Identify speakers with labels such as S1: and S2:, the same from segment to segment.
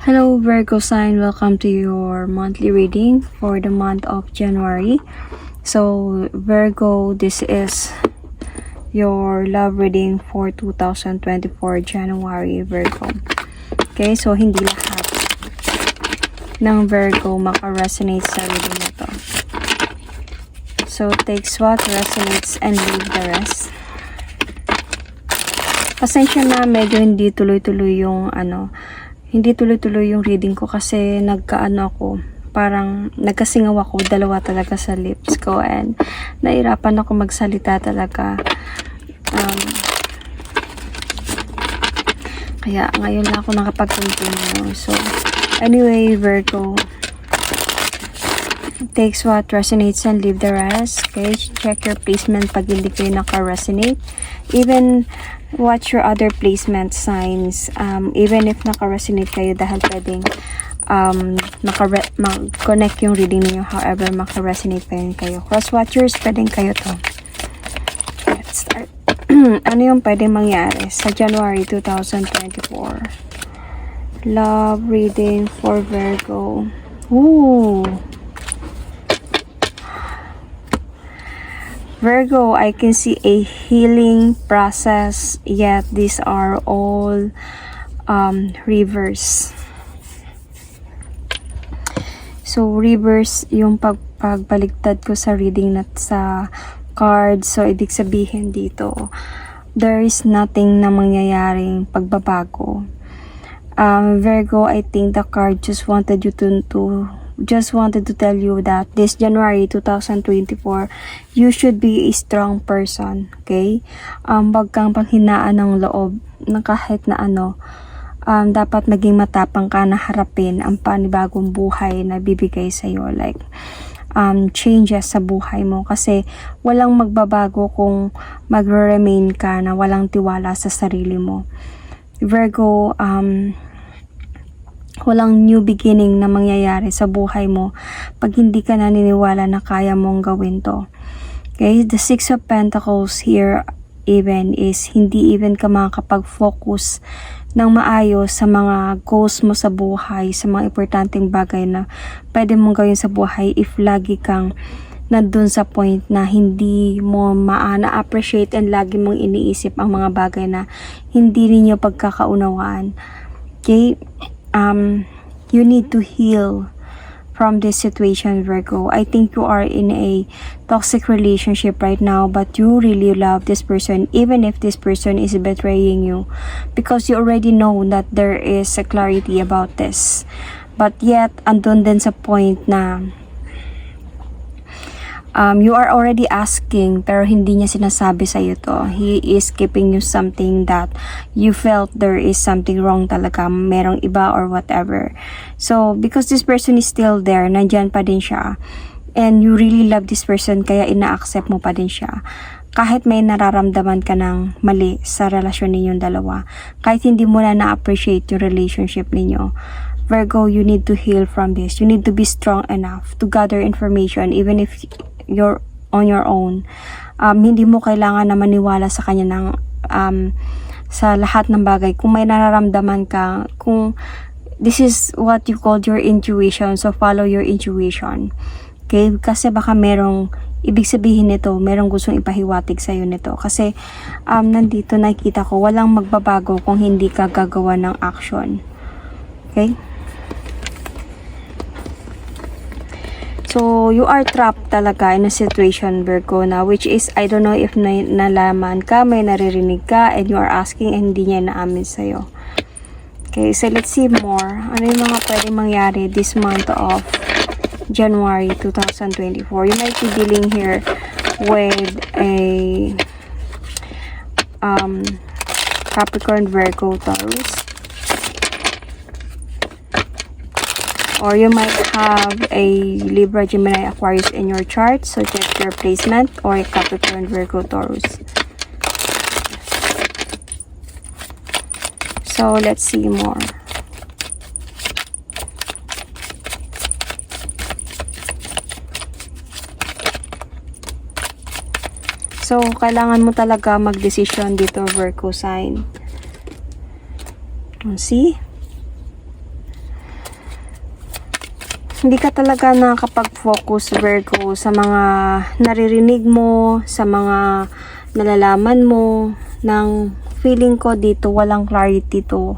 S1: Hello Virgo sign, welcome to your monthly reading for the month of January. So Virgo, this is your love reading for 2024 January, Virgo. Okay, so hindi lahat ng Virgo maka-resonate sa reading na to. So takes what resonates and leave the rest. Pasensya na, medyo hindi tuloy-tuloy yung yung reading ko kasi parang nagkasingaw ako, dalawa talaga sa lips ko and nahirapan ako magsalita talaga. Kaya ngayon lang ako nakapag-continue. So anyway, Virgo, takes what resonates and leave the rest. Okay, check your placement pag hindi kayo naka-resonate. Even watch your other placement signs, even if naka-resonate kayo, dahil pwedeng mag-connect yung reading niyo. However, maka-resonate pa rin kayo. Cross-watchers, pwedeng kayo to. Let's start. Ano yung pwedeng mangyari sa January 2024? Love reading for Virgo. Ooh. Virgo, I can see a healing process, yet these are all reverse. So, reverse yung pagbaligtad ko sa reading na sa card. So, ibig sabihin dito, there is nothing na mangyayaring pagbabago. Virgo, I think the card just wanted to tell you that this January 2024, you should be a strong person, okay? Wag kang panghinaan ng loob na kahit na dapat maging matapang ka na harapin ang panibagong buhay na bibigay sa'yo, like changes sa buhay mo, kasi walang magbabago kung magre-remain ka na walang tiwala sa sarili mo. Virgo, walang new beginning na mangyayari sa buhay mo pag hindi ka naniniwala na kaya mong gawin to. Okay, the Six of Pentacles here even is hindi even ka makakapag-focus ng maayos sa mga goals mo sa buhay, sa mga importanteng bagay na pwede mong gawin sa buhay if lagi kang nandun sa point na hindi mo na-appreciate and lagi mong iniisip ang mga bagay na hindi ninyo pagkakaunawaan. Okay, you need to heal from this situation, Virgo. I think you are in a toxic relationship right now, but you really love this person, even if this person is betraying you, because you already know that there is a clarity about this. But yet, andun din sa point na you are already asking, pero hindi niya sinasabi sa iyo to. He is keeping you something that you felt there is something wrong talaga, merong iba or whatever. So, because this person is still there, nandyan pa din siya, and you really love this person, kaya ina-accept mo pa din siya. Kahit may nararamdaman ka ng mali sa relasyon ninyong dalawa, kahit hindi mo na-appreciate yung relationship ninyo, Virgo, you need to heal from this. You need to be strong enough to gather information, even if you're on your own. Hindi mo kailangan na maniwala sa kanya ng sa lahat ng bagay. Kung may nararamdaman ka, kung this is what you call your intuition, so follow your intuition. Okay? Kasi baka merong ibig sabihin nito, merong gustong ipahiwatig sa'yo nito. Kasi nandito nakikita ko, walang magbabago kung hindi ka gagawa ng action. Okay? So, you are trapped talaga in a situation, Virgo, na which is, I don't know if nalaman ka, may naririnig ka, and you are asking, and hindi niya naamin sa'yo. Okay, so let's see more. Ano yung mga pwedeng mangyari this month of January 2024? You might be dealing here with a Capricorn, Virgo, Taurus. Or you might have a Libra, Gemini, Aquarius in your chart. So check your placement, or a Capricorn, Virgo, Taurus. So let's see more. So kailangan mo talaga mag-decision dito, Virgo sign. See? hindi ka talaga nakakapag-focus, Virgo, sa mga naririnig mo, sa mga nalalaman mo. Ng feeling ko dito, walang clarity to.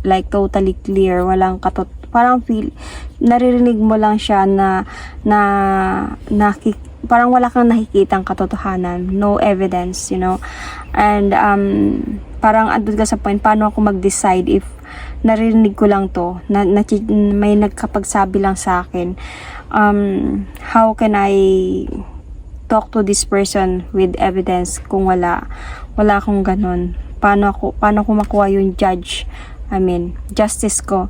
S1: Like, totally clear. Walang parang naririnig mo lang siya parang wala kang nakikitang katotohanan. No evidence, you know. And, parang andun ka sa point, paano ako mag-decide if naririnig ko lang to, may nagkapagsabi lang sa akin. How can I talk to this person with evidence kung wala akong ganun? Paano ko makuha yung justice ko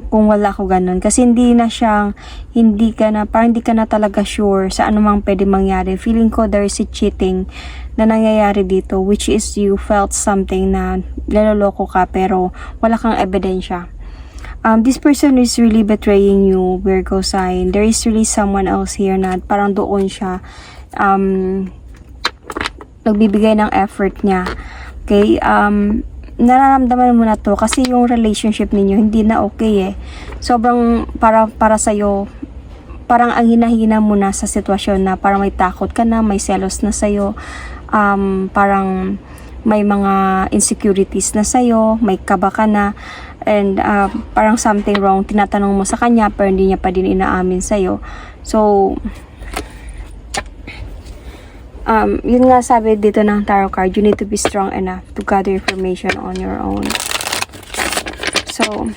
S1: kung wala ko ganun? Kasi hindi ka na talaga sure sa anumang pwede mangyari. Feeling ko there is a cheating na nangyayari dito, which is you felt something na niloloko ka pero wala kang ebidensya. This person is really betraying you, Virgo sign. There is really someone else here na parang doon siya nagbibigay ng effort niya. Okay? Nararamdaman mo na to kasi yung relationship ninyo hindi na okay eh. Sobrang para sa'yo, parang ang hinahina mo na sa sitwasyon na parang may takot ka na, may selos na sa'yo, parang may mga insecurities na sa'yo, may kaba ka na, and parang something wrong, tinatanong mo sa kanya pero hindi niya pa din inaamin sa'yo. So, yun nga sabi dito ng tarot card, you need to be strong enough to gather information on your own. So,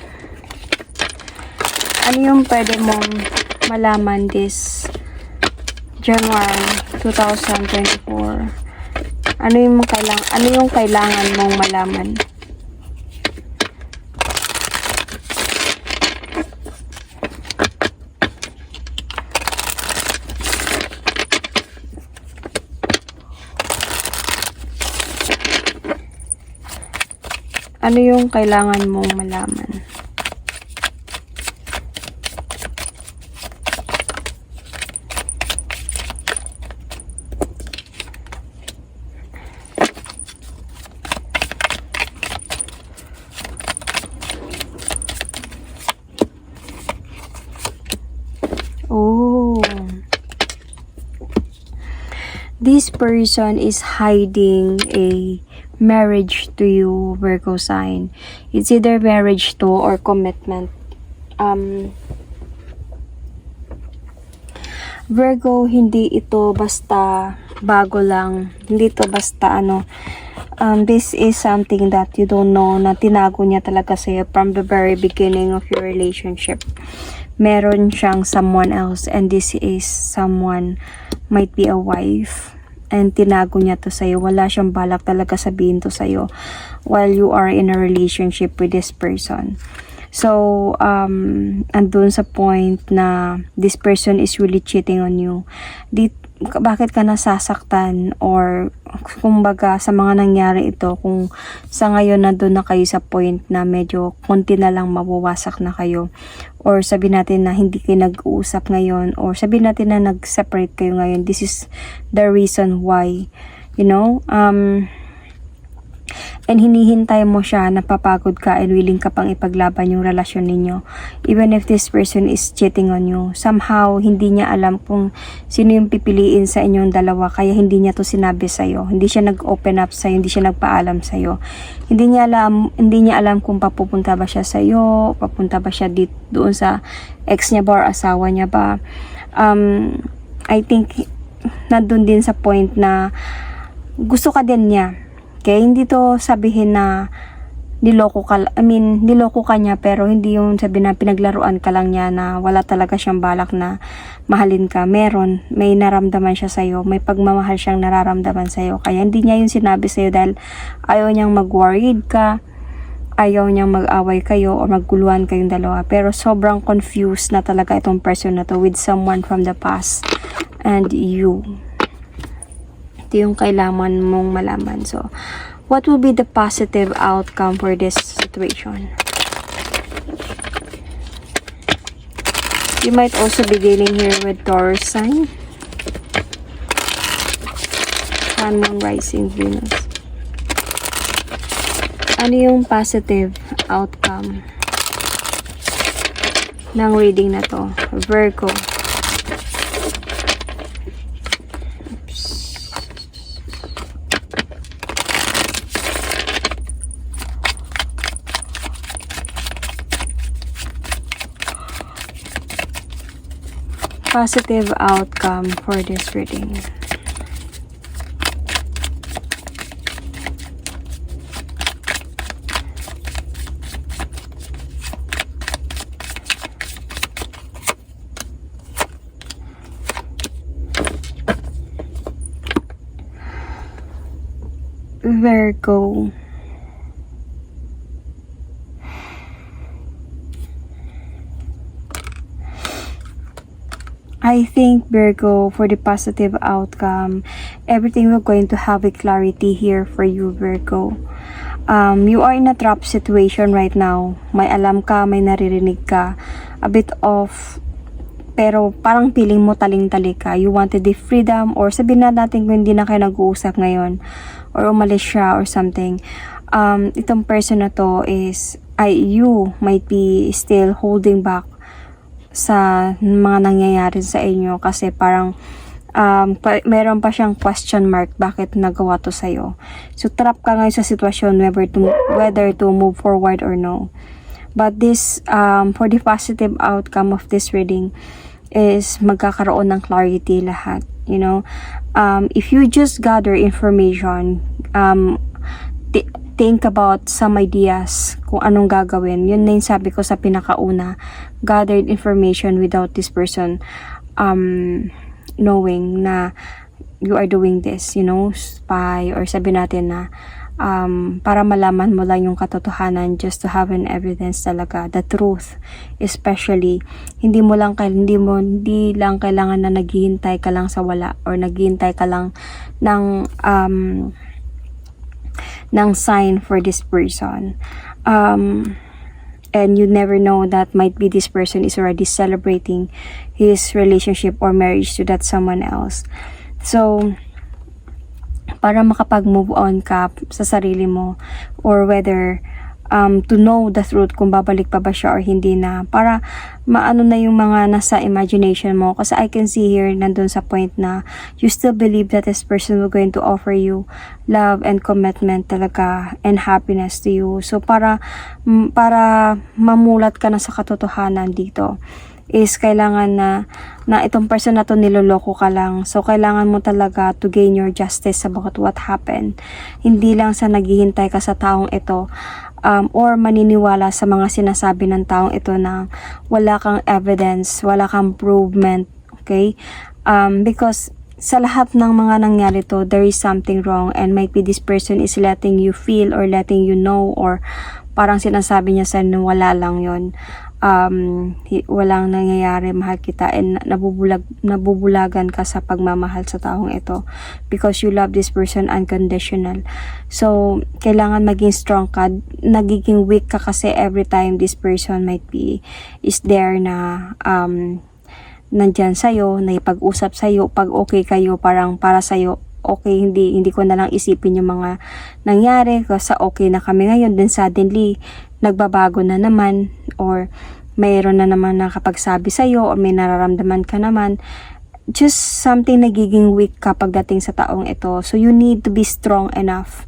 S1: ano yung pwede mong malaman this January 2024? Ano yung kailangan mong malaman? Ano yung kailangan mong malaman? Oh. This person is hiding a marriage to you, Virgo sign. It's either marriage to or commitment. Virgo, hindi ito basta bago lang. Hindi ito basta this is something that you don't know na tinago niya talaga sa'yo from the very beginning of your relationship. Meron siyang someone else and this is someone, might be a wife, and tinago niya to sa'yo. Wala siyang balak talaga sabihin to sa'yo while you are in a relationship with this person. So, andun sa point na this person is really cheating on you. Bakit ka nasasaktan, or kumbaga sa mga nangyari ito, kung sa ngayon nandun na kayo sa point na medyo konti na lang mawawasak na kayo, or sabi natin na hindi kayo nag-uusap ngayon, or sabi natin na nag-separate kayo ngayon, this is the reason why, you know, and hinihintay mo siya, napapagod ka and willing ka pang ipaglaban yung relasyon ninyo. Even if this person is cheating on you, somehow hindi niya alam kung sino yung pipiliin sa inyong dalawa, kaya hindi niya to sinabi sa'yo. Hindi siya nag-open up sa'yo, hindi siya nagpaalam sa'yo. Hindi niya alam kung papupunta ba siya sa'yo, papunta ba siya doon sa ex niya ba or asawa niya ba. I think nandun din sa point na gusto ka din niya. Okay, hindi to sabihin na niloko ka niya, pero hindi yung sabi na pinaglaruan ka lang niya na wala talaga siyang balak na mahalin ka. May naramdaman siya sa'yo, may pagmamahal siyang nararamdaman sa'yo. Kaya hindi niya yung sinabi sa'yo dahil ayaw niyang mag-worried ka, ayaw niyang mag-away kayo o magguluhan kayong dalawa. Pero sobrang confused na talaga itong person na to with someone from the past and you. Ito yung kailangan mong malaman. So, what will be the positive outcome for this situation? You might also be dealing here with Taurus sign. Sun, Moon, Rising, Venus. Ano yung positive outcome? ng reading na to, Virgo. Positive outcome for this reading. Virgo. I think, Virgo, for the positive outcome, everything we're going to have a clarity here for you, Virgo. You are in a trap situation right now. May alam ka, may naririnig ka. A bit of, pero parang feeling mo taling-tali ka. You wanted the freedom, or sabihin na natin kung hindi na kayo nag-uusap ngayon, or umalis siya or something. Itong person na to is, you might be still holding back sa mga nangyayari sa inyo kasi parang meron pa siyang question mark bakit nagawa to sa'yo. So trap ka ngayon sa sitwasyon whether to move forward or no. But this for the positive outcome of this reading is magkakaroon ng clarity lahat, you know. If you just gather information, think about some ideas kung anong gagawin. Yun na yung sabi ko sa pinakauna. Gathered information without this person knowing na you are doing this, you know, spy, or sabi natin na para malaman mo lang yung katotohanan, just to have an evidence talaga, the truth. Especially, hindi lang kailangan na naghihintay ka lang sa wala, or naghihintay ka lang ng sign for this person. And you never know that might be this person is already celebrating his relationship or marriage to that someone else. So, para makapag-move on ka sa sarili mo, or whether to know the truth kung babalik pa ba siya or hindi na, para maano na yung mga nasa imagination mo. Kasi I can see here, nandun sa point na you still believe that this person will going to offer you love and commitment talaga, and happiness to you. So para mamulat ka na sa katotohanan dito, is kailangan na itong person na to niloloko ka lang. So kailangan mo talaga to gain your justice about what happened. Hindi lang sa naghihintay ka sa taong ito, or maniniwala sa mga sinasabi ng taong ito na wala kang evidence, wala kang provement, okay? Because sa lahat ng mga nangyari to, there is something wrong, and might be this person is letting you feel or letting you know, or parang sinasabi niya sa inyo, wala lang yon. Walang nangyayari, mahal kita, and nabubulagan ka sa pagmamahal sa taong ito because you love this person unconditional. So kailangan maging strong ka. Nagiging weak ka kasi every time this person might be is there na nandyan sa'yo, na ipag-usap sa'yo, pag okay kayo, parang para sa'yo okay, hindi ko na lang isipin yung mga nangyari kasi okay na kami ngayon, then suddenly nagbabago na naman, or mayroon na naman nakapagsabi sa'yo, or may nararamdaman ka naman. Just something nagiging weak ka pagdating sa taong ito. So you need to be strong enough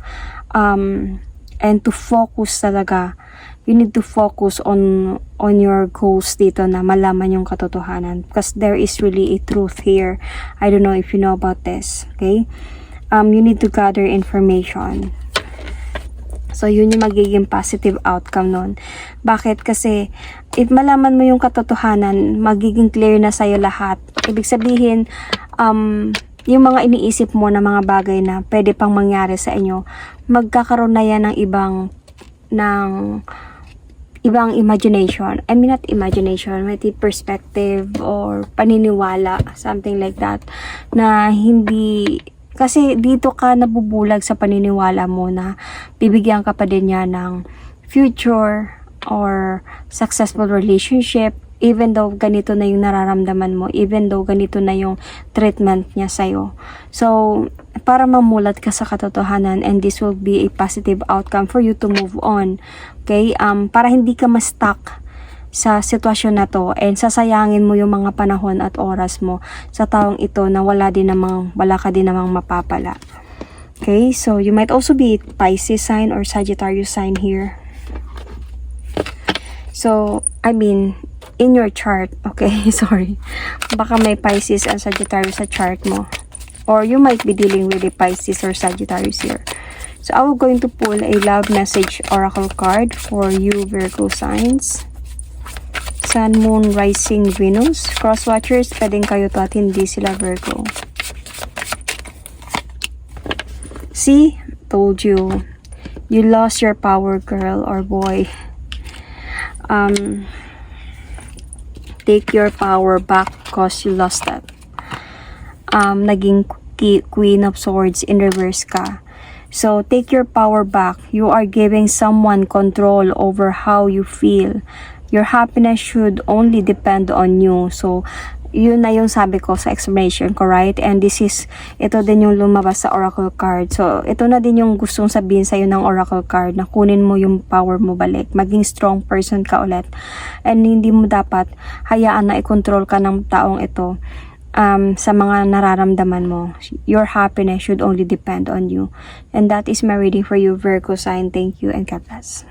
S1: and to focus talaga. You need to focus on your goals dito, na malaman yung katotohanan, because there is really a truth here. I don't know if you know about this, okay? You need to gather information. So, yun yung magiging positive outcome nun. Bakit? Kasi, if malaman mo yung katotohanan, magiging clear na sa'yo lahat. Ibig sabihin, yung mga iniisip mo na mga bagay na pwede pang mangyari sa inyo, magkakaroon na yan ng ibang imagination. I mean, not imagination, may perspective or paniniwala, something like that, na hindi. Kasi dito ka nabubulag sa paniniwala mo na bibigyan ka pa din niya ng future or successful relationship, even though ganito na yung nararamdaman mo, even though ganito na yung treatment niya sa'yo. So, para mamulat ka sa katotohanan, and this will be a positive outcome for you to move on. Okay? Para hindi ka ma-stuck sa sitwasyon na to, and sasayangin mo yung mga panahon at oras mo sa taong ito na wala ka din namang mapapala. Okay, so you might also be Pisces sign or Sagittarius sign here. So, I mean, in your chart, okay, sorry. Baka may Pisces and Sagittarius sa chart mo. Or you might be dealing with a Pisces or Sagittarius here. So, I will going to pull a love message oracle card for you Virgo signs. Sun, Moon, Rising, Venus. Cross-watchers, pwedeng kayo to at hindi sila Virgo. See? Told you. You lost your power, girl or boy. Take your power back because you lost that. Naging Queen of Swords in reverse ka. So, take your power back. You are giving someone control over how you feel. Your happiness should only depend on you. So, yun na yung sabi ko sa explanation ko, right? And ito din yung lumabas sa oracle card. So, ito na din yung gustong sabihin sa'yo ng oracle card, na kunin mo yung power mo balik. Maging strong person ka ulit. And hindi mo dapat hayaan na i-control ka ng taong ito sa mga nararamdaman mo. Your happiness should only depend on you. And that is my reading for you, Virgo sign. Thank you and God bless.